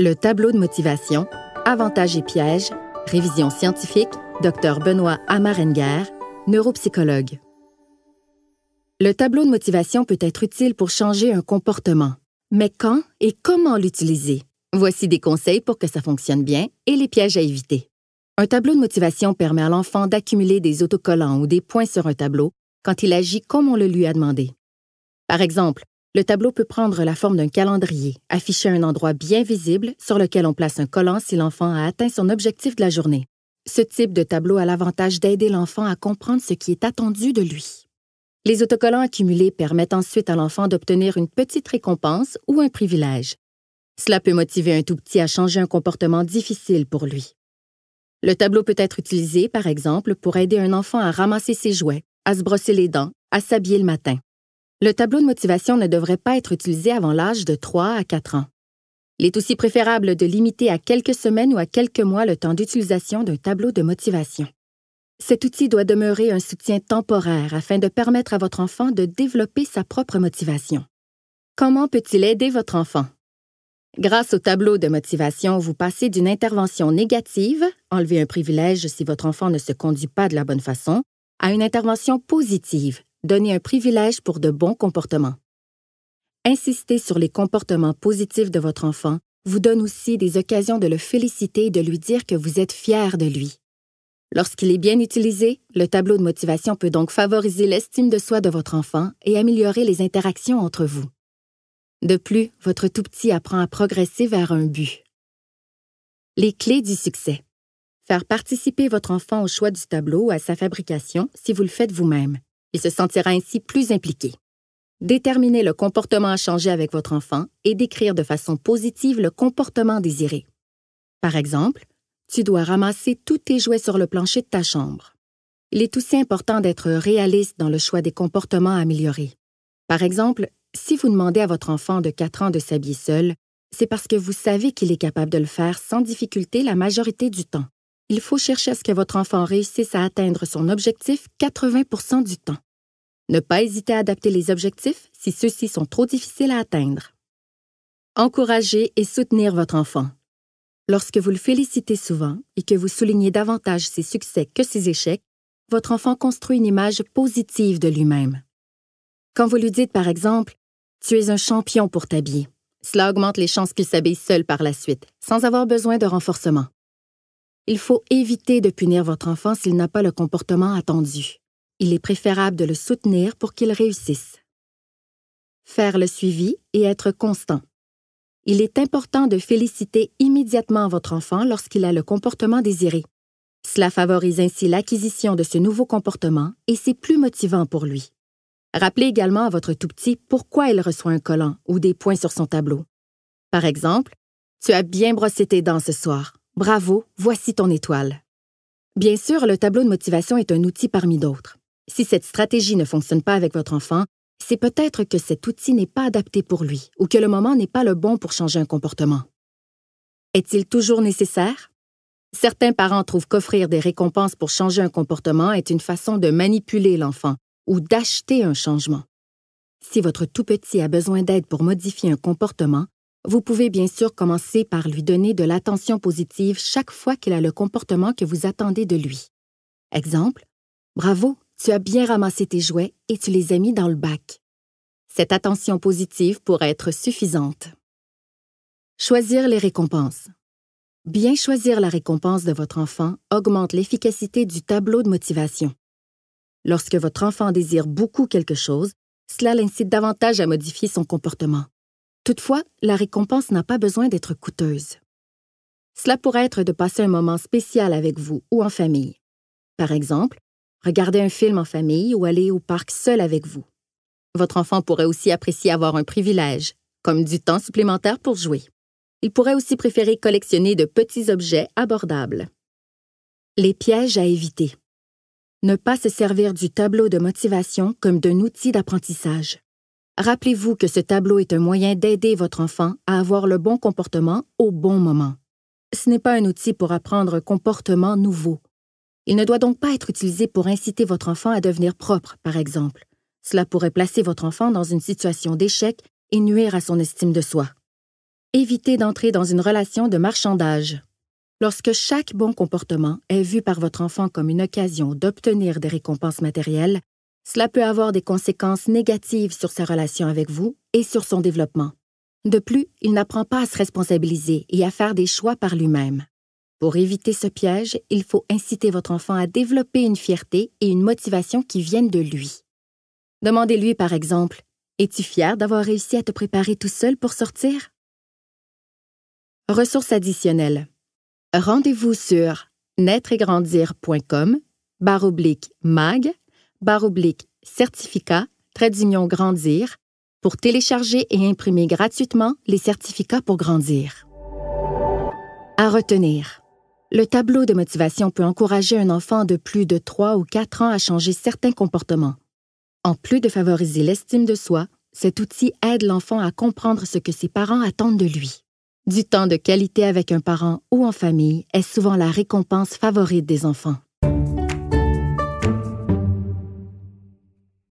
Le tableau de motivation, avantages et pièges, révision scientifique, Dr Benoît Amarenguer, neuropsychologue. Le tableau de motivation peut être utile pour changer un comportement. Mais quand et comment l'utiliser? Voici des conseils pour que ça fonctionne bien et les pièges à éviter. Un tableau de motivation permet à l'enfant d'accumuler des autocollants ou des points sur un tableau quand il agit comme on le lui a demandé. Par exemple, le tableau peut prendre la forme d'un calendrier, afficher un endroit bien visible sur lequel on place un collant si l'enfant a atteint son objectif de la journée. Ce type de tableau a l'avantage d'aider l'enfant à comprendre ce qui est attendu de lui. Les autocollants accumulés permettent ensuite à l'enfant d'obtenir une petite récompense ou un privilège. Cela peut motiver un tout-petit à changer un comportement difficile pour lui. Le tableau peut être utilisé, par exemple, pour aider un enfant à ramasser ses jouets, à se brosser les dents, à s'habiller le matin. Le tableau de motivation ne devrait pas être utilisé avant l'âge de 3 à 4 ans. Il est aussi préférable de limiter à quelques semaines ou à quelques mois le temps d'utilisation d'un tableau de motivation. Cet outil doit demeurer un soutien temporaire afin de permettre à votre enfant de développer sa propre motivation. Comment peut-il aider votre enfant? Grâce au tableau de motivation, vous passez d'une intervention négative, enlever un privilège si votre enfant ne se conduit pas de la bonne façon, à une intervention positive, donner un privilège pour de bons comportements. Insister sur les comportements positifs de votre enfant vous donne aussi des occasions de le féliciter et de lui dire que vous êtes fier de lui. Lorsqu'il est bien utilisé, le tableau de motivation peut donc favoriser l'estime de soi de votre enfant et améliorer les interactions entre vous. De plus, votre tout-petit apprend à progresser vers un but. Les clés du succès. Faire participer votre enfant au choix du tableau ou à sa fabrication si vous le faites vous-même. Il se sentira ainsi plus impliqué. Déterminer le comportement à changer avec votre enfant et décrire de façon positive le comportement désiré. Par exemple, tu dois ramasser tous tes jouets sur le plancher de ta chambre. Il est aussi important d'être réaliste dans le choix des comportements à améliorer. Par exemple, si vous demandez à votre enfant de 4 ans de s'habiller seul, c'est parce que vous savez qu'il est capable de le faire sans difficulté la majorité du temps. Il faut chercher à ce que votre enfant réussisse à atteindre son objectif 80% du temps. Ne pas hésiter à adapter les objectifs si ceux-ci sont trop difficiles à atteindre. Encouragez et soutenir votre enfant. Lorsque vous le félicitez souvent et que vous soulignez davantage ses succès que ses échecs, votre enfant construit une image positive de lui-même. Quand vous lui dites, par exemple, « Tu es un champion pour t'habiller », cela augmente les chances qu'il s'habille seul par la suite, sans avoir besoin de renforcement. Il faut éviter de punir votre enfant s'il n'a pas le comportement attendu. Il est préférable de le soutenir pour qu'il réussisse. Faire le suivi et être constant. Il est important de féliciter immédiatement votre enfant lorsqu'il a le comportement désiré. Cela favorise ainsi l'acquisition de ce nouveau comportement et c'est plus motivant pour lui. Rappelez également à votre tout-petit pourquoi il reçoit un collant ou des points sur son tableau. Par exemple, « Tu as bien brossé tes dents ce soir. Bravo, voici ton étoile. » Bien sûr, le tableau de motivation est un outil parmi d'autres. Si cette stratégie ne fonctionne pas avec votre enfant, c'est peut-être que cet outil n'est pas adapté pour lui ou que le moment n'est pas le bon pour changer un comportement. Est-il toujours nécessaire? Certains parents trouvent qu'offrir des récompenses pour changer un comportement est une façon de manipuler l'enfant ou d'acheter un changement. Si votre tout-petit a besoin d'aide pour modifier un comportement, vous pouvez bien sûr commencer par lui donner de l'attention positive chaque fois qu'il a le comportement que vous attendez de lui. Exemple, « Bravo, tu as bien ramassé tes jouets et tu les as mis dans le bac. » Cette attention positive pourrait être suffisante. Choisir les récompenses. Bien choisir la récompense de votre enfant augmente l'efficacité du tableau de motivation. Lorsque votre enfant désire beaucoup quelque chose, cela l'incite davantage à modifier son comportement. Toutefois, la récompense n'a pas besoin d'être coûteuse. Cela pourrait être de passer un moment spécial avec vous ou en famille. Par exemple, regarder un film en famille ou aller au parc seul avec vous. Votre enfant pourrait aussi apprécier avoir un privilège, comme du temps supplémentaire pour jouer. Il pourrait aussi préférer collectionner de petits objets abordables. Les pièges à éviter. Ne pas se servir du tableau de motivation comme d'un outil d'apprentissage. Rappelez-vous que ce tableau est un moyen d'aider votre enfant à avoir le bon comportement au bon moment. Ce n'est pas un outil pour apprendre un comportement nouveau. Il ne doit donc pas être utilisé pour inciter votre enfant à devenir propre, par exemple. Cela pourrait placer votre enfant dans une situation d'échec et nuire à son estime de soi. Évitez d'entrer dans une relation de marchandage. Lorsque chaque bon comportement est vu par votre enfant comme une occasion d'obtenir des récompenses matérielles, cela peut avoir des conséquences négatives sur sa relation avec vous et sur son développement. De plus, il n'apprend pas à se responsabiliser et à faire des choix par lui-même. Pour éviter ce piège, il faut inciter votre enfant à développer une fierté et une motivation qui viennent de lui. Demandez-lui par exemple, « Es-tu fier d'avoir réussi à te préparer tout seul pour sortir? » Ressources additionnelles. Rendez-vous sur naîtregrandir.com/mag/certificat-grandir pour télécharger et imprimer gratuitement les certificats pour grandir. À retenir. Le tableau de motivation peut encourager un enfant de plus de 3 ou 4 ans à changer certains comportements. En plus de favoriser l'estime de soi, cet outil aide l'enfant à comprendre ce que ses parents attendent de lui. Du temps de qualité avec un parent ou en famille est souvent la récompense favorite des enfants.